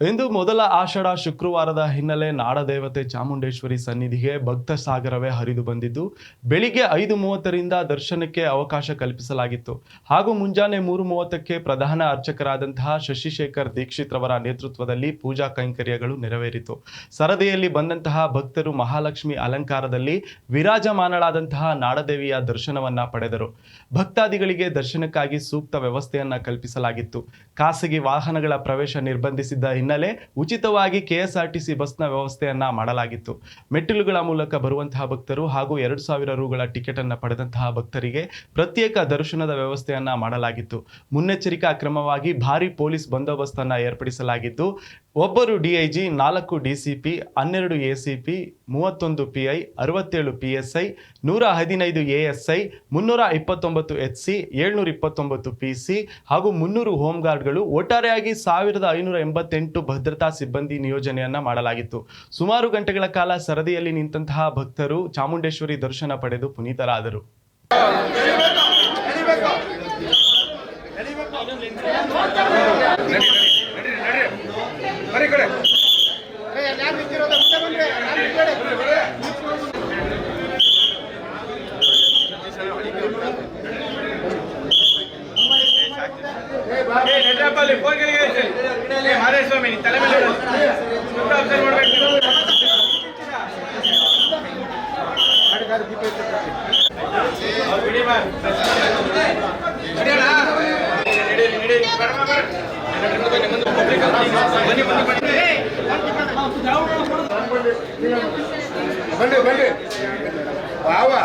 ಇಂದು ಮೊದಲ ಆಷಾಢ ಶುಕ್ರವಾರದ ಹಿನ್ನೆಲೆ ನಾಡದೇವತೆ ಚಾಮುಂಡೇಶ್ವರಿ ಸನ್ನಿಧಿಗೆ ಭಕ್ತ ಸಾಗರವೇ ಹರಿದು ಬಂದಿದ್ದು ಬೆಳಿಗ್ಗೆ 5:30ರಿಂದ ದರ್ಶನಕ್ಕೆ ಅವಕಾಶ ಕಲ್ಪಿಸಲಾಗಿತ್ತು. ಹಾಗೂ ಮುಂಜಾನೆ 3:30ಕ್ಕೆ ಪ್ರಧಾನ ಅರ್ಚಕರಾದಂತಹ ಶಶಿಶೇಖರ್ ದೀಕ್ಷಿತ್ ರವರ ನೇತೃತ್ವದಲ್ಲಿ ಪೂಜಾ ಕೈಂಕರ್ಯಗಳು ನೆರವೇರಿತು. ಸರದಿಯಲ್ಲಿ ಬಂದಂತಹ ಭಕ್ತರು ಮಹಾಲಕ್ಷ್ಮಿ ಅಲಂಕಾರದಲ್ಲಿ ವಿರಾಜಮಾನಳಾದಂತಹ ನಾಡದೇವಿಯ ದರ್ಶನವನ್ನ ಪಡೆದರು. ಭಕ್ತಾದಿಗಳಿಗೆ ದರ್ಶನಕ್ಕಾಗಿ ಸೂಕ್ತ ವ್ಯವಸ್ಥೆಯನ್ನ ಕಲ್ಪಿಸಲಾಗಿತ್ತು. ಖಾಸಗಿ ವಾಹನಗಳ ಪ್ರವೇಶ ನಿರ್ಬಂಧಿಸಿದ್ದ ಹಿನ್ನೆಲೆ ಉಚಿತವಾಗಿ ಕೆಎಸ್ಆರ್ಟಿಸಿ ಬಸ್ನ ವ್ಯವಸ್ಥೆಯನ್ನ ಮಾಡಲಾಗಿತ್ತು. ಮೆಟ್ಟಿಲುಗಳ ಮೂಲಕ ಬರುವಂತಹ ಭಕ್ತರು ಹಾಗೂ 2,000 ರೂಗಳ ಟಿಕೆಟ್ ಅನ್ನು ಪಡೆದಂತಹ ಭಕ್ತರಿಗೆ ಪ್ರತ್ಯೇಕ ದರ್ಶನದ ವ್ಯವಸ್ಥೆಯನ್ನ ಮಾಡಲಾಗಿತ್ತು. ಮುನ್ನೆಚ್ಚರಿಕಾ ಕ್ರಮವಾಗಿ ಭಾರಿ ಪೊಲೀಸ್ ಬಂದೋಬಸ್ತ್ ಅನ್ನ ಏರ್ಪಡಿಸಲಾಗಿದ್ದು ಒಬ್ಬರು DIG, 4 DCP, 12 ACP, 31 PI, 67 PSI, 115 ASI, 329 HC, 729 PC ಹಾಗೂ 300 ಹೋಮ್ ಗಾರ್ಡ್ಗಳು ಒಟ್ಟಾರೆಯಾಗಿ 1588 ಭದ್ರತಾ ಸಿಬ್ಬಂದಿ ನಿಯೋಜನೆಯನ್ನ ಮಾಡಲಾಗಿತ್ತು. ಸುಮಾರು ಗಂಟೆಗಳ ಕಾಲ ಸರದಿಯಲ್ಲಿ ನಿಂತಹ ಭಕ್ತರು ಚಾಮುಂಡೇಶ್ವರಿ ದರ್ಶನ ಪಡೆದು ಪುನೀತರಾದರು. ಬನ್ನಿ ಬಾವಾ